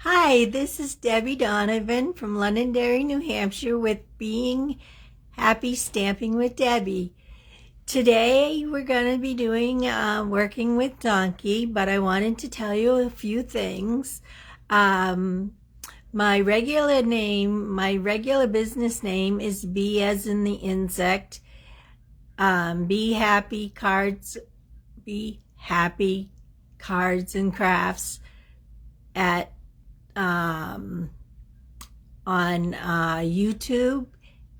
Hi, this is Debbie Donovan from Londonderry, New Hampshire with Being Happy Stamping with Debbie. Today we're going to be doing working with donkey, but I wanted to tell you a few things. My regular business name is B as in the insect. Be Happy Cards and Crafts at on YouTube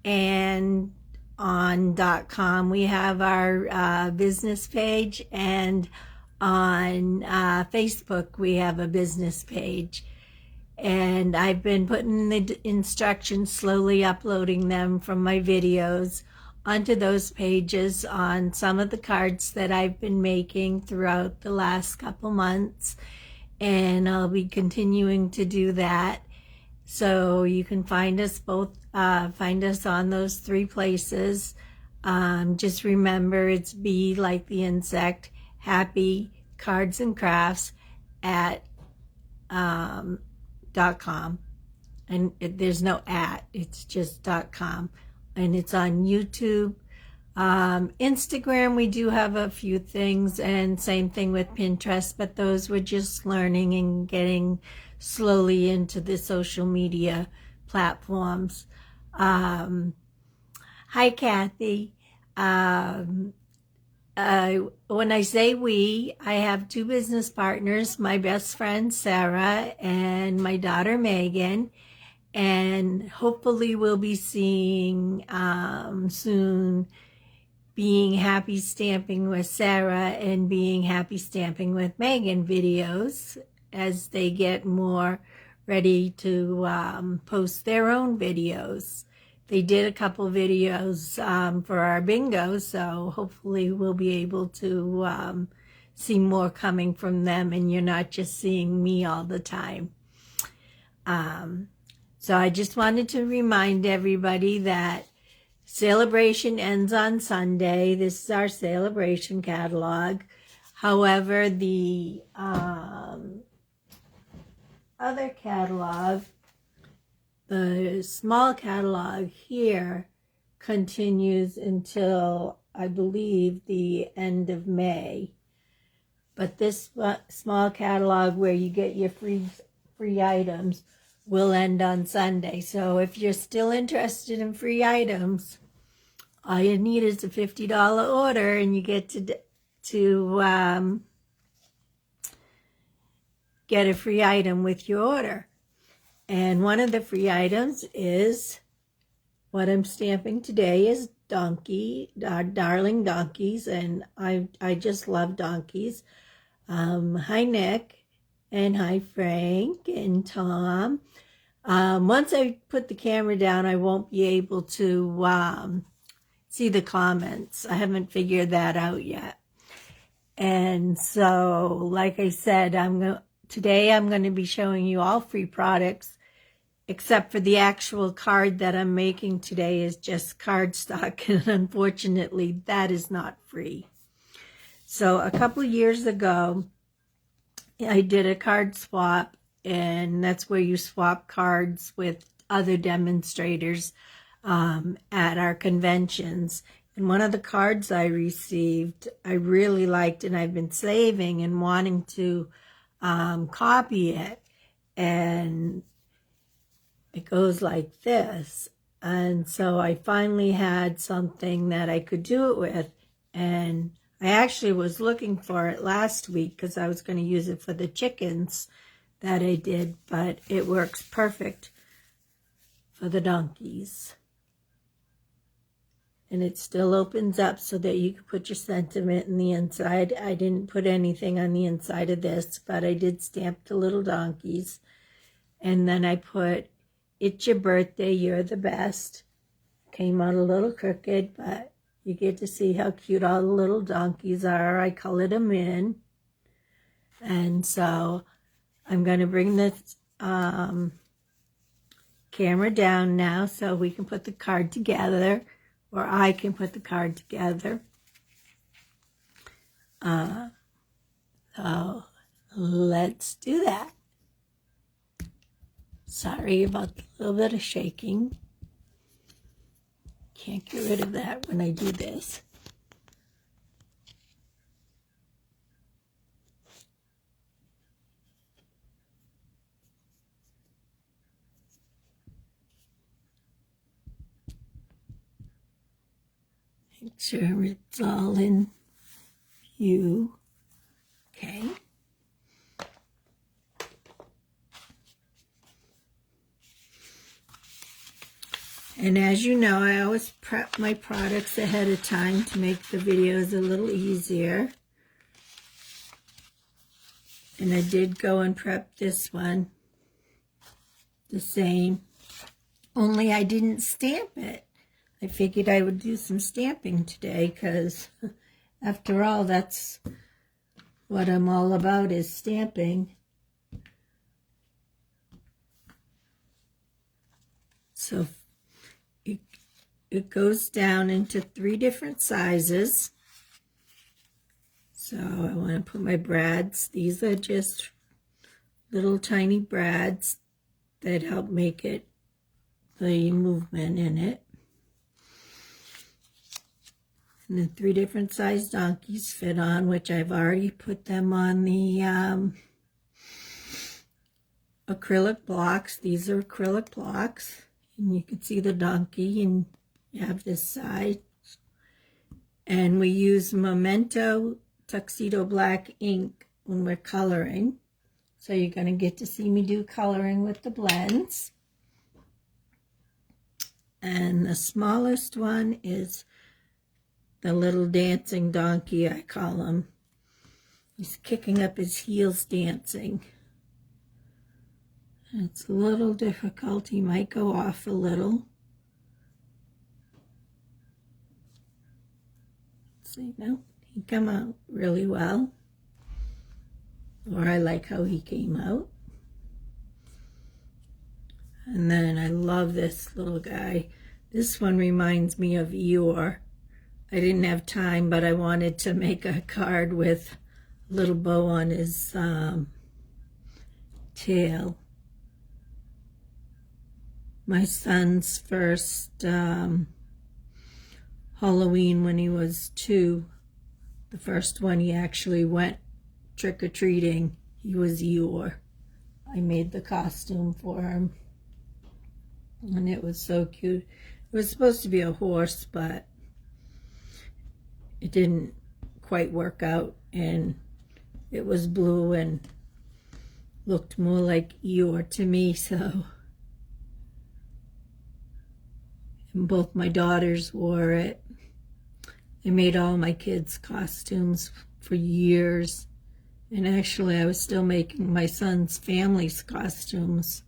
and on .com. We have our business page, and on Facebook we have a business page. And I've been putting the instructions, slowly uploading them from my videos onto those pages on some of the cards that I've been making throughout the last couple months. And I'll be continuing to do that. So you can find us on those three places. Just remember, it's B like the insect, Happy Cards and Crafts at .com. And there's no at, it's just .com. And it's on YouTube. Instagram, we do have a few things, and same thing with Pinterest, but those we're just learning and getting slowly into the social media platforms. Hi, Kathy. When I say we, I have two business partners, my best friend Sarah and my daughter Megan, and hopefully we'll be seeing soon Being Happy Stamping with Sarah and Being Happy Stamping with Megan videos as they get more ready to post their own videos. They did a couple videos for our bingo, so hopefully we'll be able to see more coming from them, and you're not just seeing me all the time. So I just wanted to remind everybody that Celebration ends on Sunday. This is our celebration catalog. However, the other catalog, the small catalog here, continues until, I believe, the end of May. But this small catalog where you get your free items will end on Sunday. So if you're still interested in free items, all you need is a $50 order, and you get to get a free item with your order. And one of the free items is what I'm stamping today is donkey, darling donkeys, and I just love donkeys. Hi, Nick, and hi, Frank and Tom. Once I put the camera down, I won't be able to see the comments. I haven't figured that out yet. And so, like I said, today I'm going to be showing you all free products, except for the actual card that I'm making today is just cardstock, and unfortunately that is not free. So a couple of years ago, I did a card swap, and that's where you swap cards with other demonstrators at our conventions. And one of the cards I received, I really liked, and I've been saving and wanting to copy it. And it goes like this. And so I finally had something that I could do it with. And I actually was looking for it last week because I was going to use it for the chickens that I did, but it works perfect for the donkeys. And it still opens up so that you can put your sentiment in the inside. I didn't put anything on the inside of this, but I did stamp the little donkeys. And then I put, "It's your birthday, you're the best." Came out a little crooked, but you get to see how cute all the little donkeys are. I colored them in. And so I'm going to bring this camera down now so we can put the card together, or I can put the card together. So let's do that. Sorry about the little bit of shaking. Can't get rid of that when I do this. Make sure it's all in view. Okay. And as you know, I always prep my products ahead of time to make the videos a little easier. And I did go and prep this one the same, only I didn't stamp it. I figured I would do some stamping today because, after all, that's what I'm all about, is stamping. So it goes down into 3 different sizes. So I want to put my brads. These are just little tiny brads that help make it the movement in it. And then 3 different size donkeys fit on, which I've already put them on the acrylic blocks. These are acrylic blocks. And you can see the donkey, and you have this side. And we use Memento Tuxedo Black ink when we're coloring. So you're going to get to see me do coloring with the blends. And the smallest one is the little dancing donkey, I call him. He's kicking up his heels dancing. It's a little difficult. He might go off a little. See, no, he came out really well. Or I like how he came out. And then I love this little guy. This one reminds me of Eeyore. I didn't have time, but I wanted to make a card with a little bow on his tail. My son's first Halloween when he was 2, the first one he actually went trick-or-treating, he was Eeyore. I made the costume for him, and it was so cute. It was supposed to be a horse, but it didn't quite work out, and it was blue and looked more like Eeyore to me, so. And both my daughters wore it. I made all my kids' costumes for years, and actually I was still making my son's family's costumes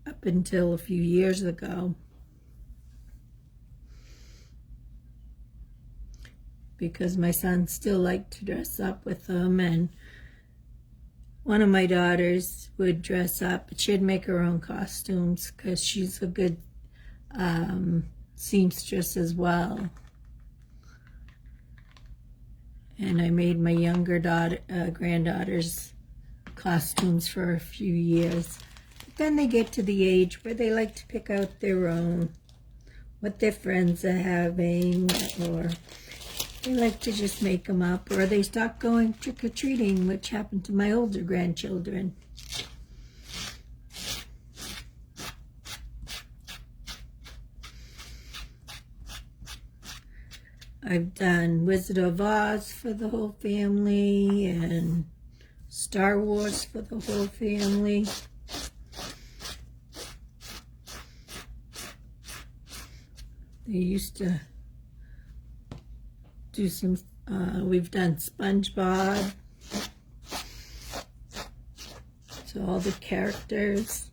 up until a few years ago. Because my son still liked to dress up with them, and one of my daughters would dress up, but she'd make her own costumes because she's a good seamstress as well. And I made my younger granddaughter's costumes for a few years. But then they get to the age where they like to pick out their own, what their friends are having, or they like to just make them up, or they stop going trick-or-treating, which happened to my older grandchildren. I've done Wizard of Oz for the whole family, and Star Wars for the whole family. They used to do some, we've done SpongeBob. So all the characters,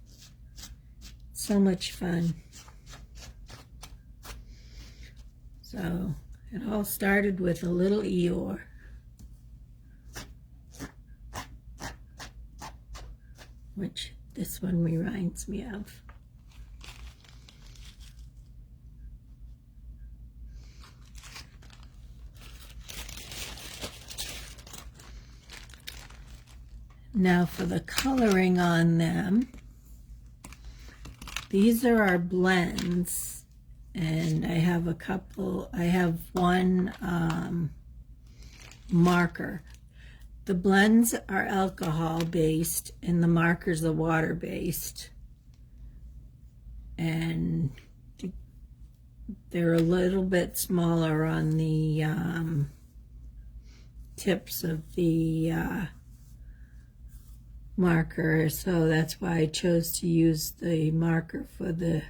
so much fun. So it all started with a little Eeyore. Which this one reminds me of. Now for the coloring on them, these are our blends, and I have a couple, I have one marker. The blends are alcohol based and the markers are water based, and they're a little bit smaller on the tips of the marker, so that's why I chose to use the marker for the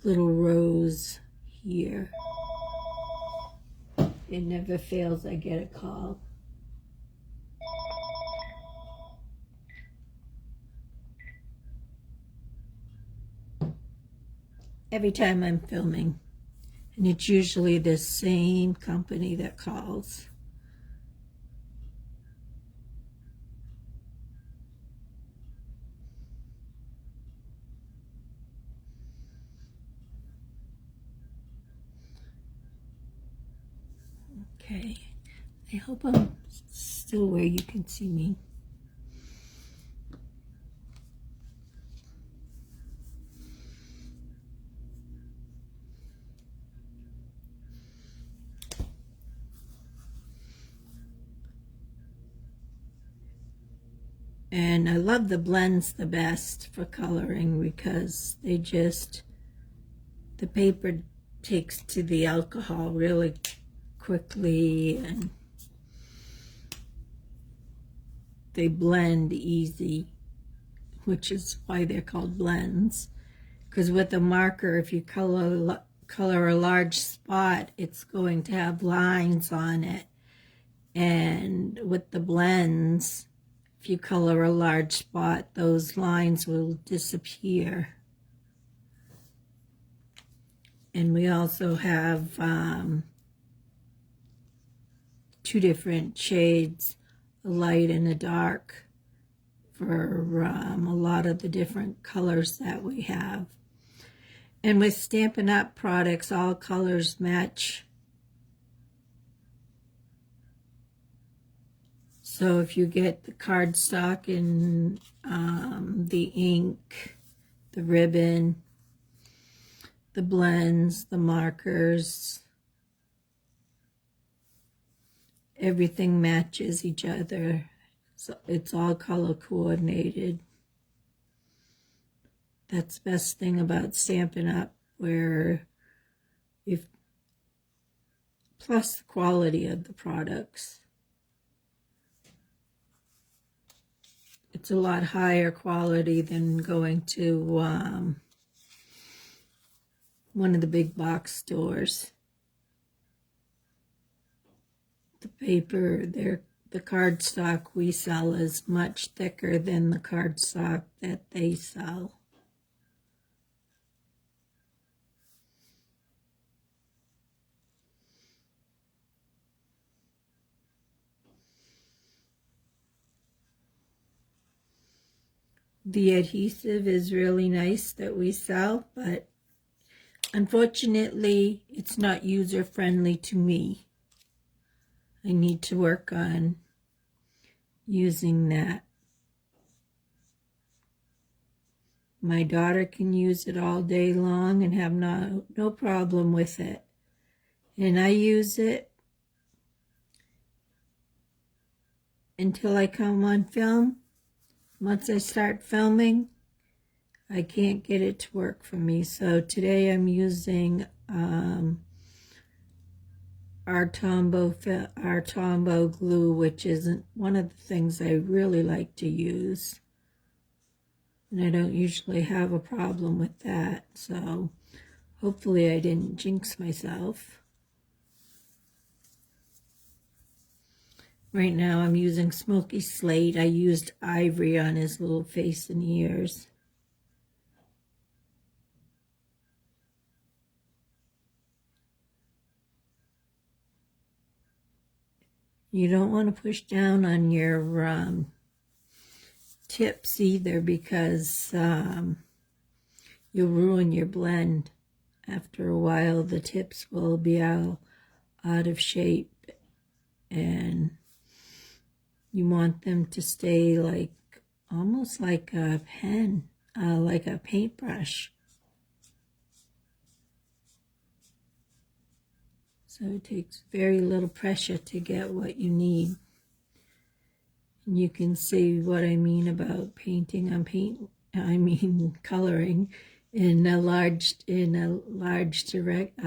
little rose here. It never fails, I get a call. Every time I'm filming, and it's usually the same company that calls. Okay, I hope I'm still where you can see me. And I love the blends the best for coloring because they just, the paper takes to the alcohol really quickly and they blend easy, which is why they're called blends. Because with a marker, if you color a large spot, it's going to have lines on it. And with the blends, if you color a large spot, those lines will disappear. And we also have 2 different shades, a light and a dark, for a lot of the different colors that we have. And with Stampin' Up! Products, all colors match. So if you get the cardstock and the ink, the ribbon, the blends, the markers, everything matches each other. So it's all color coordinated. That's the best thing about Stampin' Up! Where if plus the quality of the products. It's a lot higher quality than going to one of the big box stores. The paper, the cardstock we sell is much thicker than the cardstock that they sell. The adhesive is really nice that we sell, but unfortunately, it's not user-friendly to me. I need to work on using that. My daughter can use it all day long and have no problem with it. And I use it until I come on film. Once I start filming, I can't get it to work for me. So today I'm using our Tombow glue, which isn't one of the things I really like to use. And I don't usually have a problem with that. So hopefully I didn't jinx myself. Right now I'm using Smoky Slate. I used ivory on his little face and ears. You don't want to push down on your tips either, because you'll ruin your blend. After a while, the tips will be out of shape, and You want them to stay like almost like a pen, like a paintbrush. So it takes very little pressure to get what you need. And you can see what I mean about painting on paint. I mean coloring in a large direct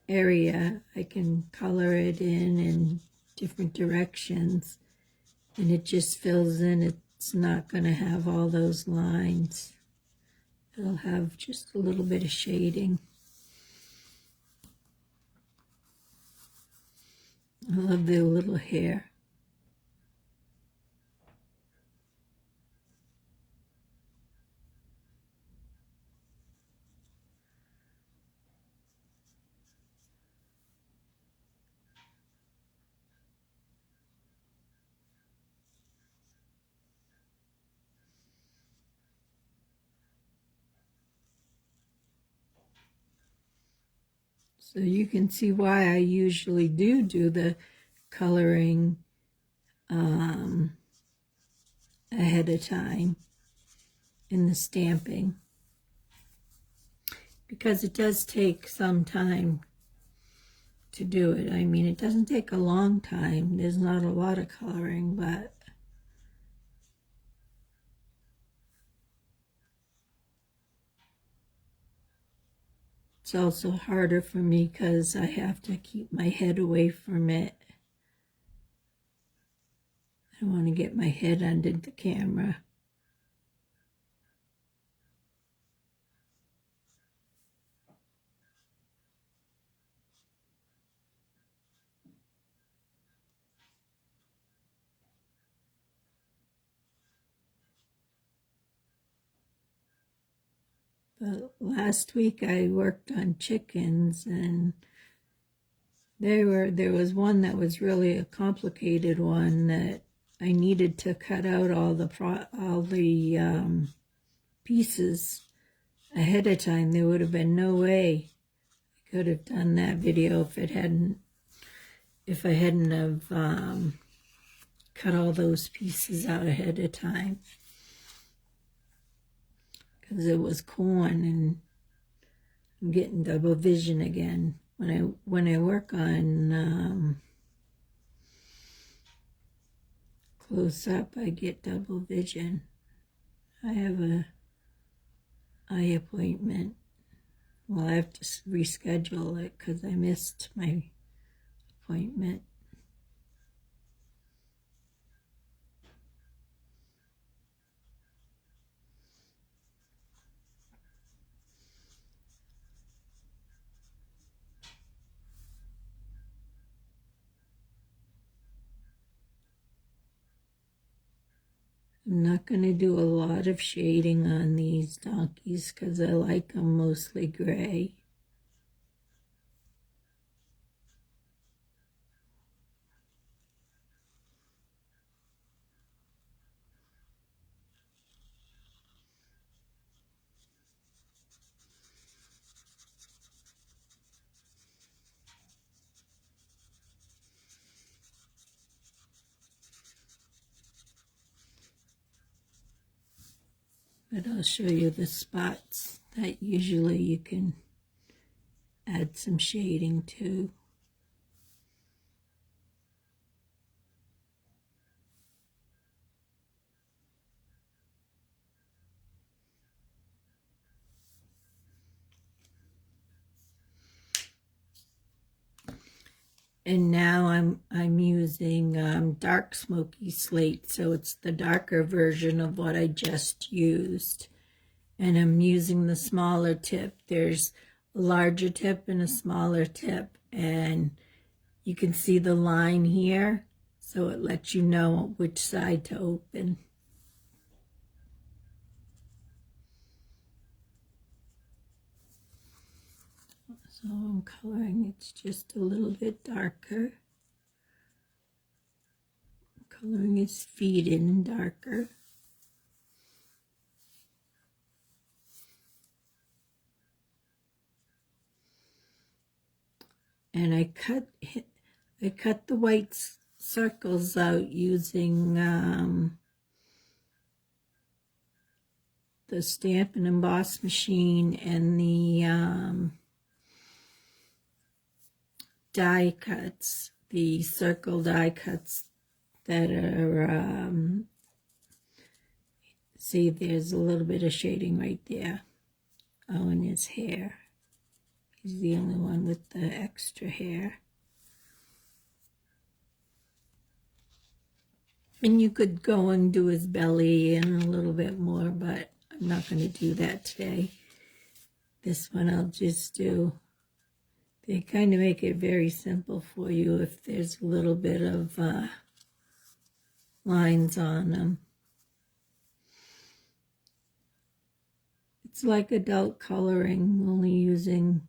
area. I can color it in different directions, and it just fills in. It's not going to have all those lines. It'll have just a little bit of shading. I love the little hair. So you can see why I usually do the coloring ahead of time in the stamping, because it does take some time to do it. I mean, it doesn't take a long time. There's not a lot of coloring, but it's also harder for me because I have to keep my head away from it. I don't want to get my head under the camera. But last week I worked on chickens, and there was one that was really a complicated one that I needed to cut out all the pieces ahead of time. There would have been no way I could have done that video if I hadn't have cut all those pieces out ahead of time, because it was corn, and I'm getting double vision again when I work on close up. I get double vision. I have a eye appointment. Well, I have to reschedule it because I missed my appointment. I'm not going to do a lot of shading on these donkeys because I like them mostly gray. But I'll show you the spots that usually you can add some shading to. And now I'm using dark smoky slate, so it's the darker version of what I just used. And I'm using the smaller tip. There's a larger tip and a smaller tip, and you can see the line here, so it lets you know which side to open. So I'm coloring, it's just a little bit darker. Coloring his feet in darker. And I cut the whites circles out using the stamp and emboss machine and the die cuts, the circle die cuts that are, see, there's a little bit of shading right there. Oh, and his hair. He's the only one with the extra hair. And you could go and do his belly and a little bit more, but I'm not going to do that today. This one I'll just do. They kind of make it very simple for you if there's a little bit of lines on them. It's like adult coloring, only using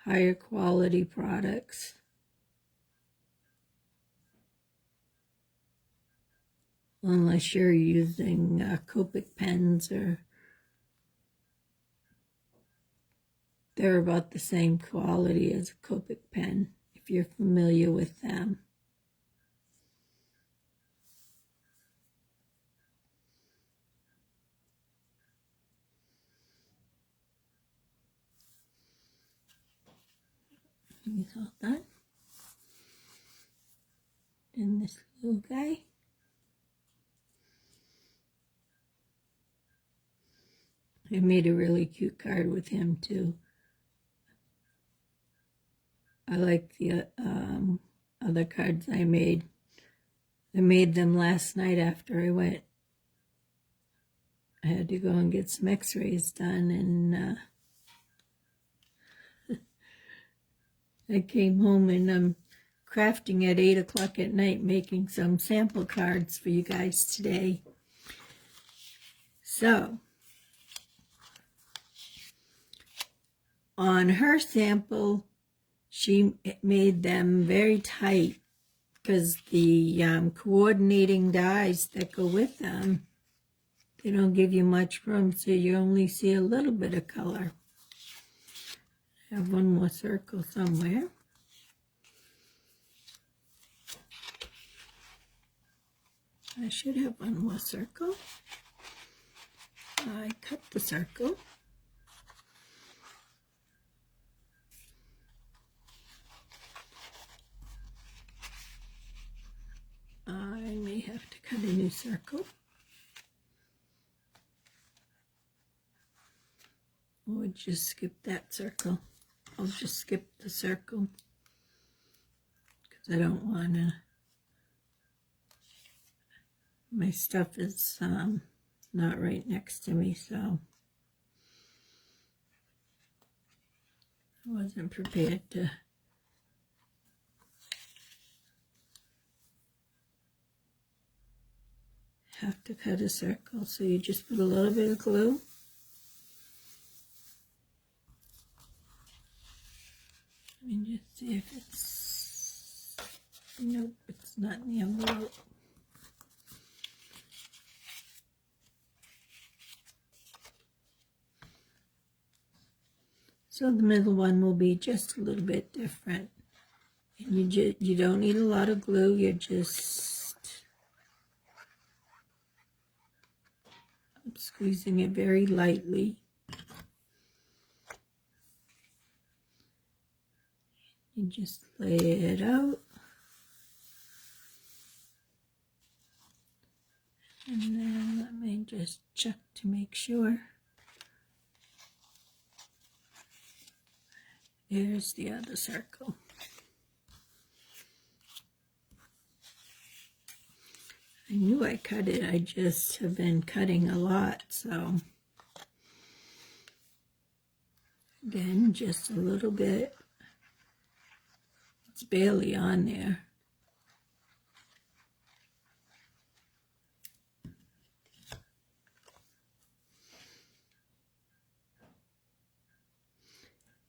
higher quality products. Unless you're using Copic pens, or they're about the same quality as a Copic pen, if you're familiar with them. He's all done. And this little guy. I made a really cute card with him too. I like the other cards I made. I made them last night after I went. I had to go and get some x-rays done, and I came home and I'm crafting at 8 o'clock at night, making some sample cards for you guys today. So, on her sample, she made them very tight because the coordinating dies that go with them, they don't give you much room, so you only see a little bit of color. I have one more circle somewhere. I should have one more circle. I cut the circle. I may have to cut a new circle. Or just skip that circle. I'll just skip the circle because I don't want to. My stuff is not right next to me, so I wasn't prepared to have to cut a circle. So you just put a little bit of glue. Let me just see if it's, nope, it's not in the envelope. So the middle one will be just a little bit different. And you don't need a lot of glue, you're just squeezing it very lightly. You just lay it out. And then let me just check to make sure. Here's the other circle. I knew I cut it, I just have been cutting a lot, so again, just a little bit. It's barely on there.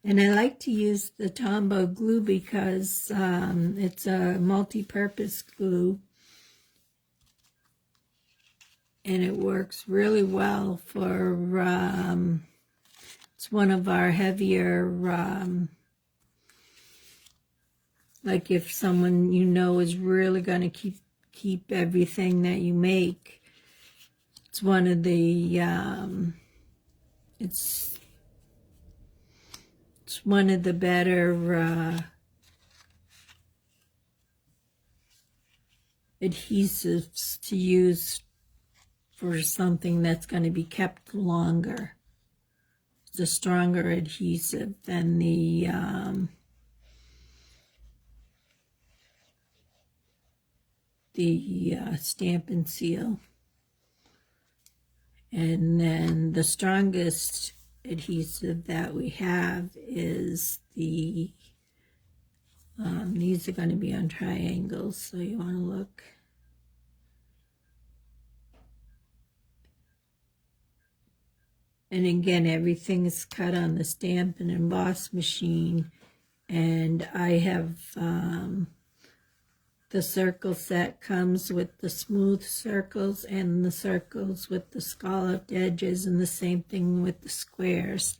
And I like to use the Tombow glue because it's a multi-purpose glue. And it works really well for, it's one of our heavier Like if someone you know is really going to keep everything that you make. It's one of the it's one of the better adhesives to use for something that's going to be kept longer. It's a stronger adhesive than the Stamp and Seal. And then the strongest adhesive that we have is the, these are going to be on triangles, so you want to look. And again, everything is cut on the stamp and emboss machine. And I have the circle set comes with the smooth circles and the circles with the scalloped edges, and the same thing with the squares.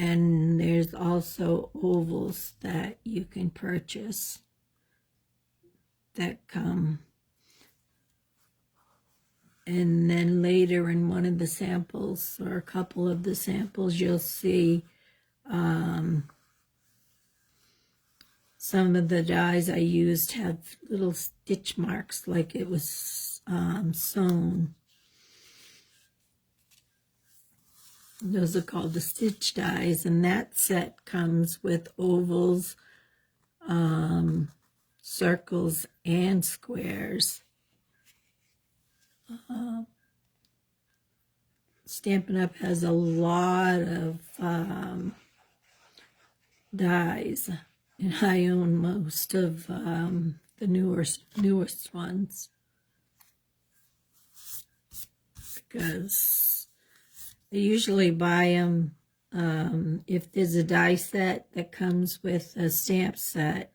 And there's also ovals that you can purchase that come. And then later in one of the samples, or a couple of the samples, you'll see some of the dies I used have little stitch marks like it was sewn. Those are called the stitch dies, and that set comes with ovals, circles, and squares. Stampin' Up! Has a lot of dies, and I own most of the newest ones, because I usually buy them if there's a die set that comes with a stamp set.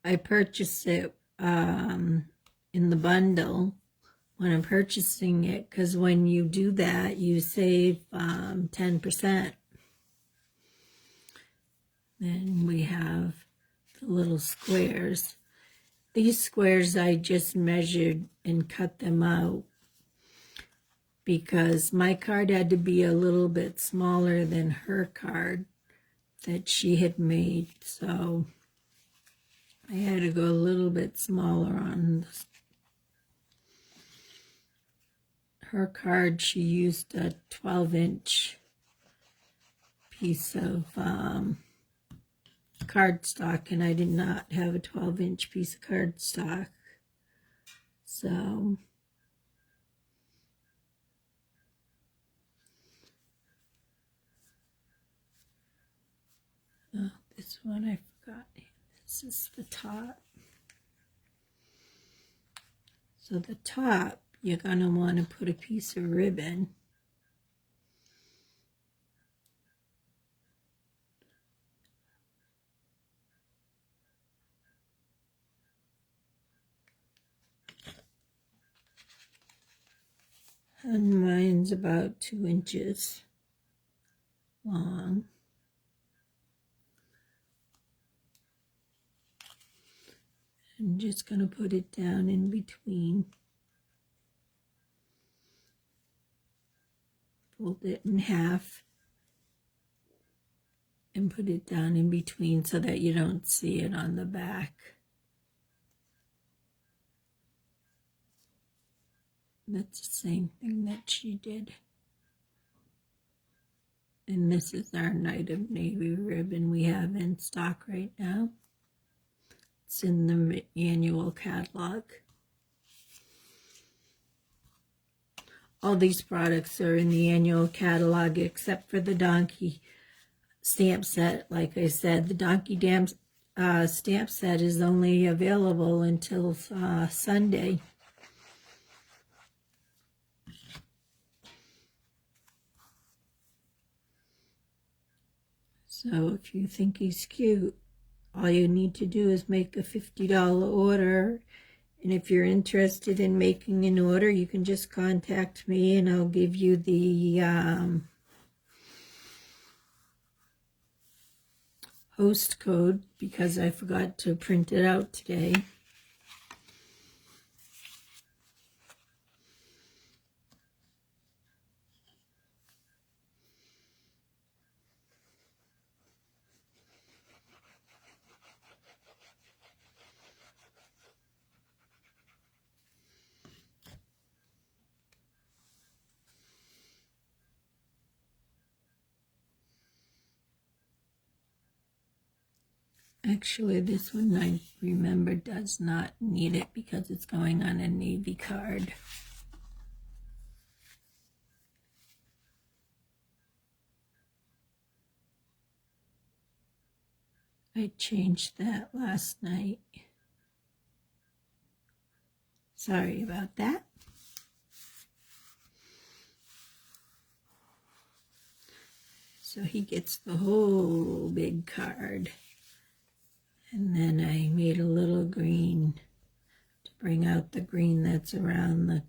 I purchase it in the bundle when I'm purchasing it, because when you do that, you save 10%. Then we have the little squares. These squares I just measured and cut them out, because my card had to be a little bit smaller than her card that she had made. So I had to go a little bit smaller on this. Her card, she used a 12-inch piece of cardstock, and I did not have a 12-inch piece of cardstock. So this one I forgot. This is the top. So the top, you're going to want to put a piece of ribbon. And mine's about 2 inches long. I'm just going to put it down in between. Fold it in half and put it down in between so that you don't see it on the back. That's the same thing that she did. And this is our Night of Navy ribbon we have in stock right now. It's in the annual catalog. All these products are in the annual catalog except for the Donkey stamp set. Like I said, the Donkey stamp set is only available until Sunday. So if you think he's cute, all you need to do is make a $50 order. And if you're interested in making an order, you can just contact me and I'll give you the host code because I forgot to print it out today. Actually, this one I remember does not need it because it's going on a Navy card. I changed that last night. Sorry about that. So he gets the whole big card. And then I made a little green to bring out the green that's around the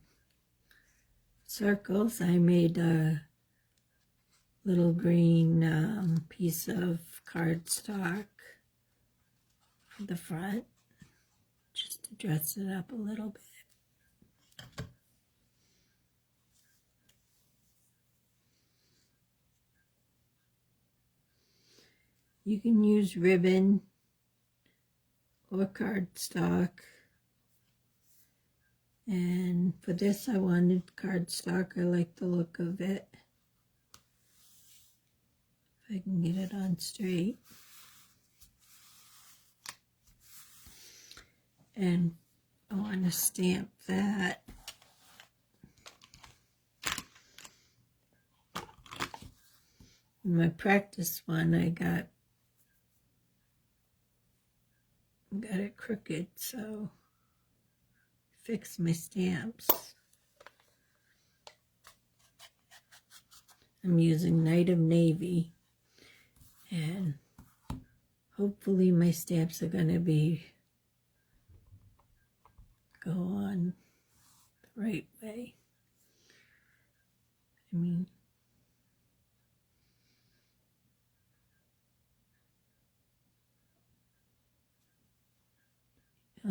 circles. I made a little green piece of cardstock for the front, just to dress it up a little bit. You can use ribbon or cardstock. And for this I wanted cardstock. I like the look of it. If I can get it on straight. And I want to stamp that. In my practice one I got it crooked, so fix my stamps. I'm using Night of Navy, and hopefully my stamps are going to go on the right way. I mean,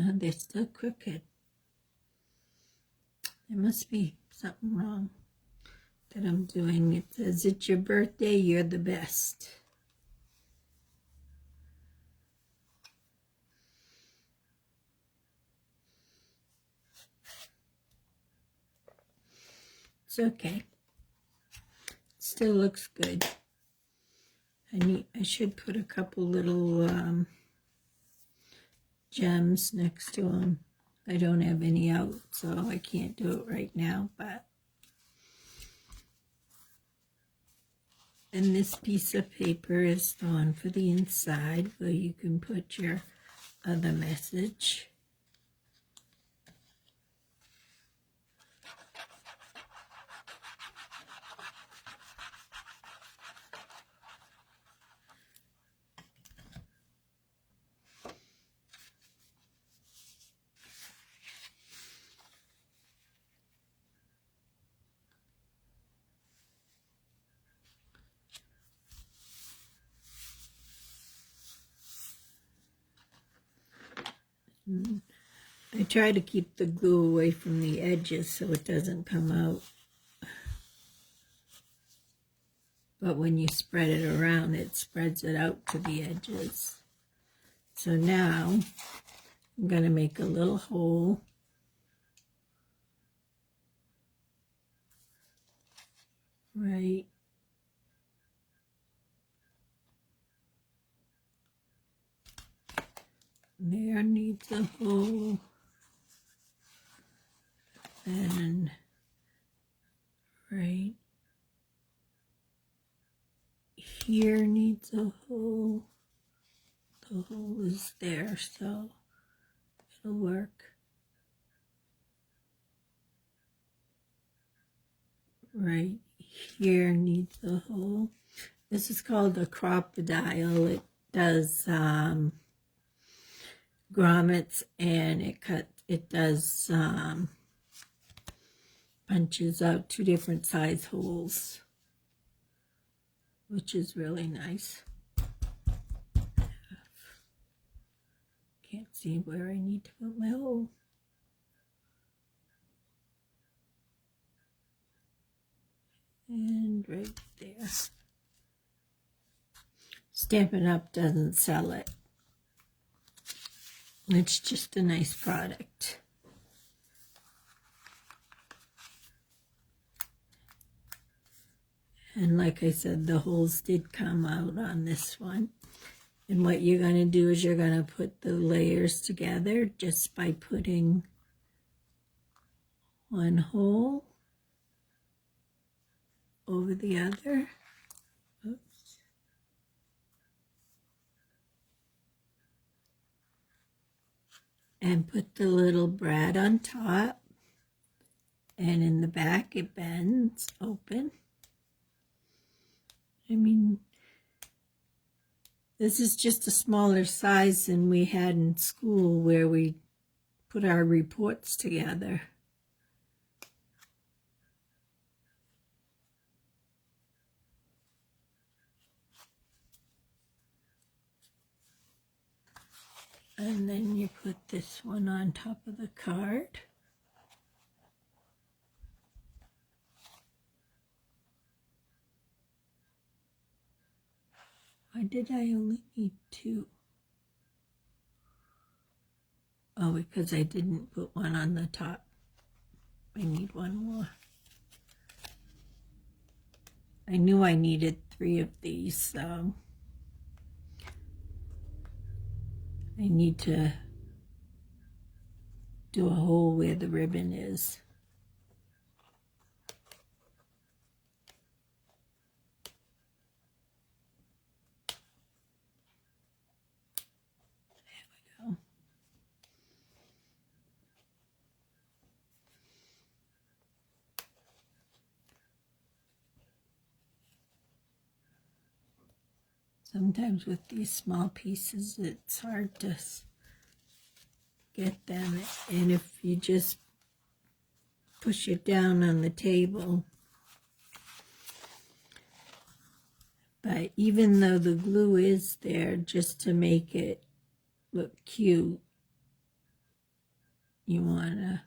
they're still crooked. There must be something wrong that I'm doing. It says, it's your birthday, you're the best. It's okay. It still looks good. I should put a couple little gems next to them. I don't have any out, so I can't do it right now, but. And this piece of paper is the one for the inside where you can put your other message. I try to keep the glue away from the edges so it doesn't come out. But when you spread it around, it spreads it out to the edges. So now I'm going to make a little hole. Right there needs a hole. And right here needs a hole. The hole is there, so it'll work. Right here needs a hole. This is called a crocodile. It does grommets, and it does punches out 2 different size holes, which is really nice. Can't see where I need to put my hole. And right there. Stampin' Up! Doesn't sell it. It's just a nice product. And like I said, the holes did come out on this one. And what you're going to do is you're going to put the layers together just by putting one hole over the other. Oops. And put the little brad on top. And in the back it bends open. I mean, this is just a smaller size than we had in school where we put our reports together. And then you put this one on top of the card. Why did I only need 2? Oh, because I didn't put one on the top. I need one more. I knew I needed 3 of these, so I need to do a hole where the ribbon is. There we go. Sometimes with these small pieces, it's hard to get them, and if you just push it down on the table. But even though the glue is there, just to make it look cute, you want to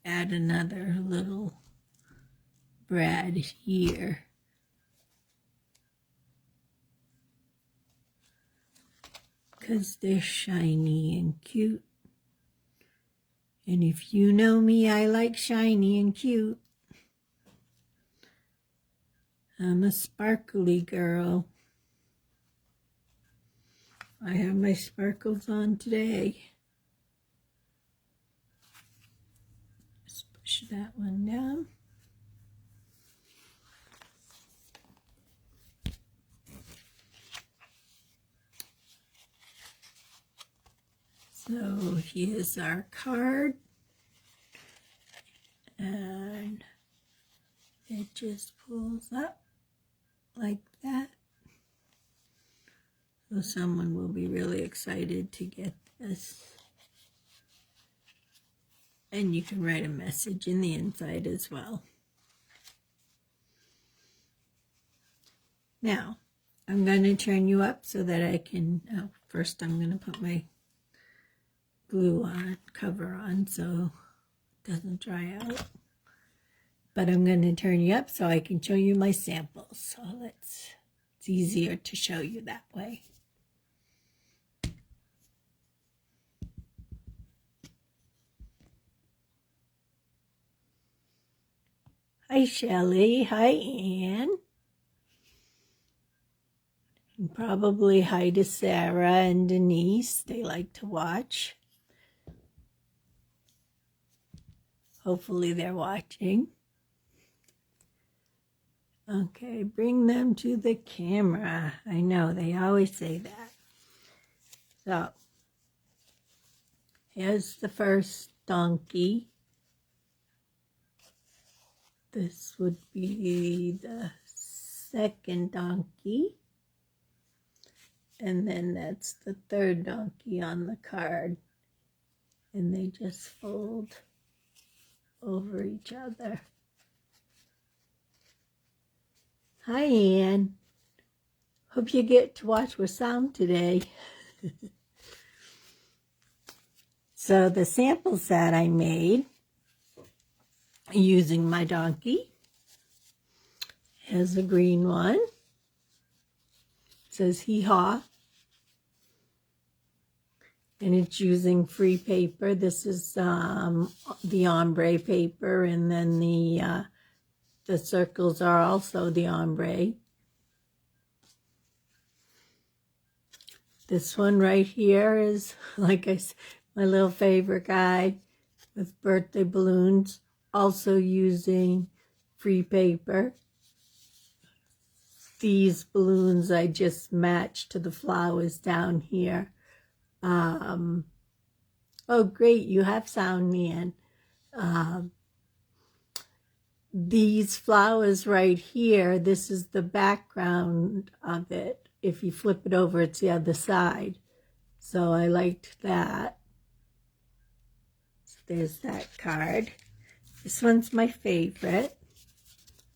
add another little brad here. Because they're shiny and cute. And if you know me, I like shiny and cute. I'm a sparkly girl. I have my sparkles on today. Just push that one down. So here's our card, and it just pulls up like that. So someone will be really excited to get this. And you can write a message in the inside as well. Now, I'm going to turn you up so that I can, first I'm going to put my glue on, cover on, so it doesn't dry out. But I'm going to turn you up so I can show you my samples. So it's easier to show you that way. Hi, Shelley. Hi, Anne. And probably hi to Sarah and Denise. They like to watch. Hopefully they're watching. Okay, bring them to the camera. I know, they always say that. So, here's the first donkey. This would be the second donkey. And then that's the third donkey on the card. And they just fold over each other. Hi, Ann. Hope you get to watch with sound today. So the sample set I made using my donkey has a green one. It says hee-haw. And it's using free paper. This is the ombre paper, and then the circles are also the ombre. This one right here is, like I said, my little favorite guy with birthday balloons, also using free paper. These balloons I just matched to the flowers down here. Oh, great, you have sound, Nan. These flowers right here, this is the background of it. If you flip it over, it's the other side. So I liked that. So there's that card. This one's my favorite.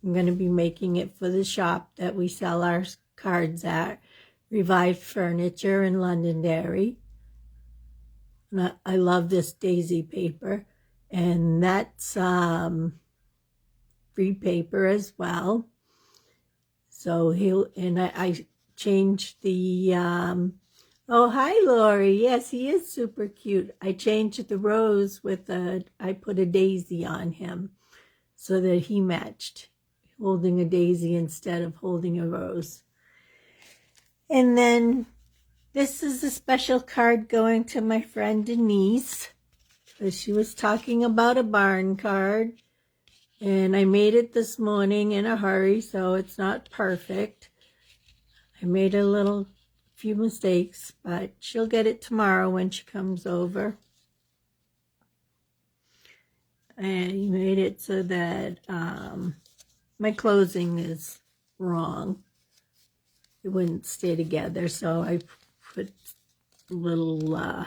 I'm going to be making it for the shop that we sell our cards at, Revived Furniture in Londonderry. And I love this daisy paper. And that's free paper as well. So I changed the, oh, hi, Lori. Yes, he is super cute. I changed the rose with I put a daisy on him so that he matched, holding a daisy instead of holding a rose. And then this is a special card going to my friend Denise. She was talking about a barn card. And I made it this morning in a hurry, so it's not perfect. I made a few mistakes, but she'll get it tomorrow when she comes over. And I made it so that my closing is wrong. It wouldn't stay together, so I put a little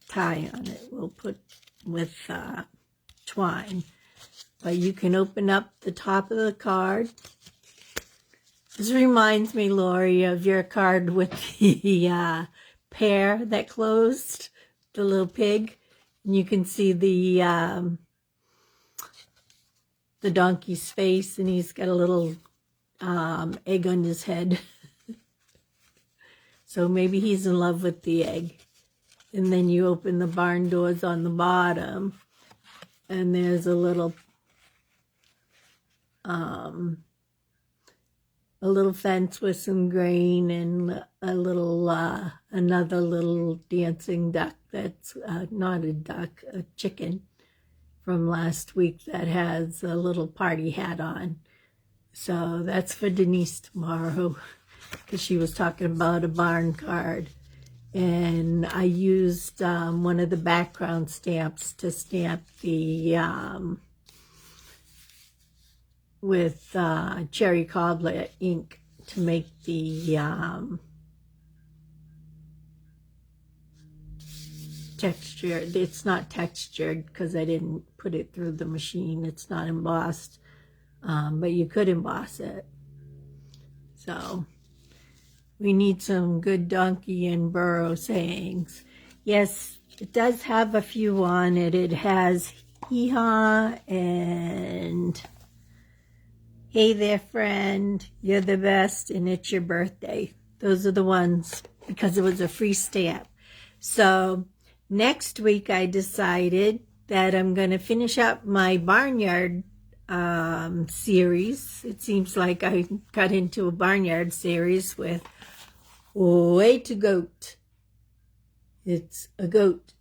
tie on it. We'll put with twine. But you can open up the top of the card. This reminds me, Lori, of your card with the pear that closed, the little pig. And you can see the donkey's face, and he's got a little egg on his head. So maybe he's in love with the egg. And then you open the barn doors on the bottom, and there's a little fence with some grain and a little another little dancing duck that's not a duck, a chicken from last week that has a little party hat on. So that's for Denise tomorrow, because she was talking about a barn card. And I used one of the background stamps to stamp the with cherry cobbler ink to make the texture. It's not textured because I didn't put it through the machine. It's not embossed, but you could emboss it. So we need some good donkey and burro sayings. Yes, it does have a few on it. It has hee-haw and hey there, friend, you're the best, and it's your birthday. Those are the ones, because it was a free stamp. So next week I decided that I'm going to finish up my barnyard series. It seems like I got into a barnyard series with Way to Goat. It's a goat,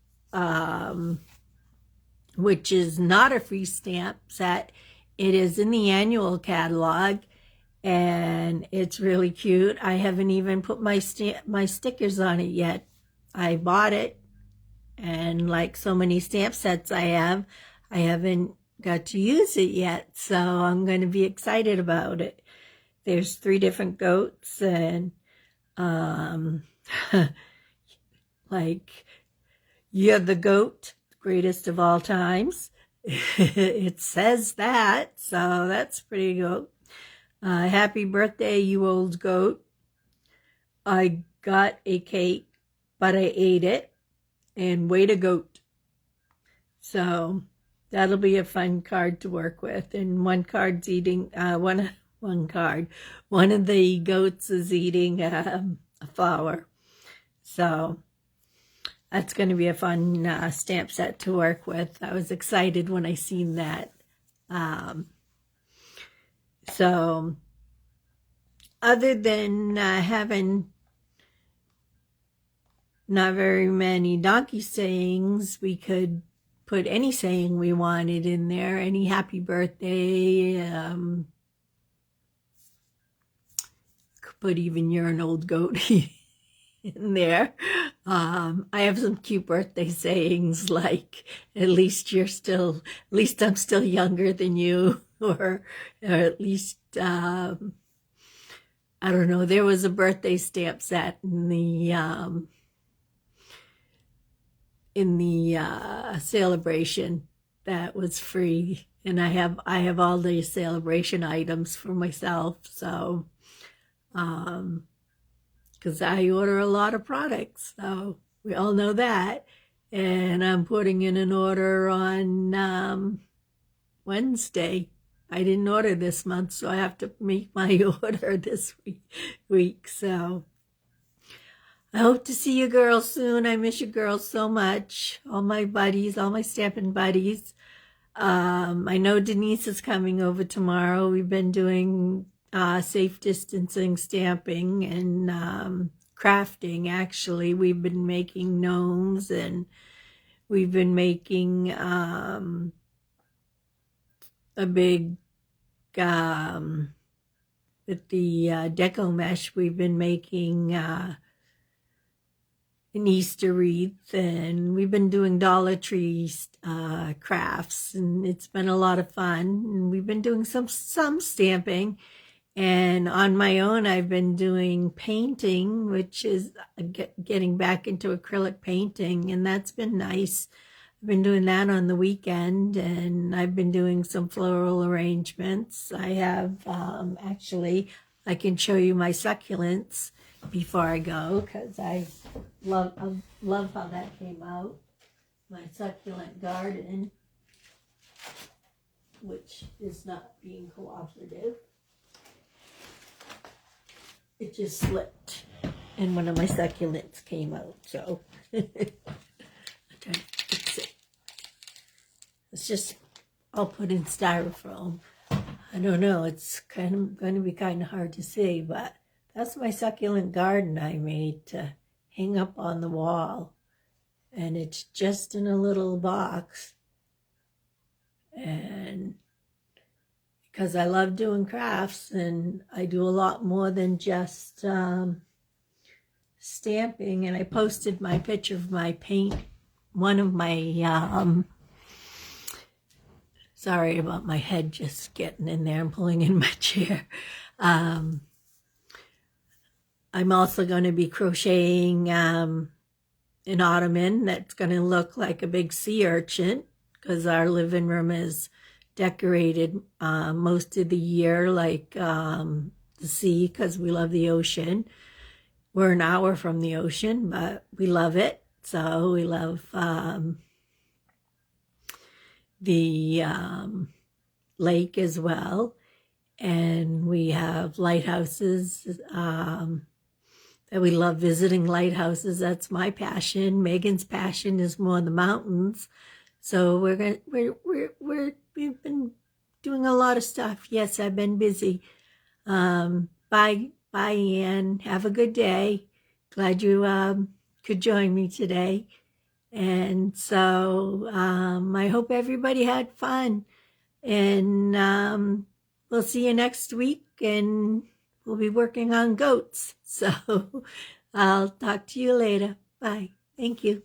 which is not a free stamp set. It is in the annual catalog, and it's really cute. I haven't even put my stickers on it yet. I bought it And like so many stamp sets I haven't got to use it yet. So I'm going to be excited about it. There's 3 different goats and like you're the goat, greatest of all times. It says that, so that's pretty cool. Happy birthday, you old goat. I got a cake, but I ate it. And way to goat. So that'll be a fun card to work with. And one card's eating, one card. One of the goats is eating a flower. So that's going to be a fun stamp set to work with. I was excited when I seen that. So other than having not very many donkey sayings, we could put any saying we wanted in there, any happy birthday, could put even you're an old goat in there. I have some cute birthday sayings like, at least I'm still younger than you, or at least, I don't know, there was a birthday stamp set in the celebration that was free, and I have all the celebration items for myself. So because I order a lot of products, so we all know that. And I'm putting in an order on Wednesday. I didn't order this month, so I have to make my order this week. So I hope to see you girls soon. I miss you girls so much. All my buddies, all my stamping buddies. I know Denise is coming over tomorrow. We've been doing safe distancing stamping and crafting, actually. We've been making gnomes, and we've been making a big, with the deco mesh, we've been making an Easter wreath, and we've been doing Dollar Tree crafts, and it's been a lot of fun. And we've been doing some stamping, and on my own I've been doing painting, which is getting back into acrylic painting, and that's been nice. I've been doing that on the weekend, and I've been doing some floral arrangements. I have actually, I can show you my succulents before I go, because I love how that came out. My succulent garden, which is not being cooperative. It just slipped, and one of my succulents came out, so I'm trying to fix it. It's just all put in styrofoam. I don't know, it's going to be kind of hard to see, but that's my succulent garden I made to hang up on the wall. And it's just in a little box. And because I love doing crafts, and I do a lot more than just stamping. And I posted my picture of my paint, one of my, sorry about my head just getting in there and pulling in my chair. I'm also going to be crocheting an ottoman that's going to look like a big sea urchin, because our living room is decorated most of the year like the sea, because we love the ocean. We're an hour from the ocean, but we love it. So we love the lake as well. And we have lighthouses. That we love visiting lighthouses. That's my passion. Megan's passion is more the mountains. So we've been doing a lot of stuff. Yes, I've been busy. Bye, Ann. Have a good day. Glad you could join me today. And so I hope everybody had fun. And we'll see you next week. And we'll be working on goats. So I'll talk to you later. Bye. Thank you.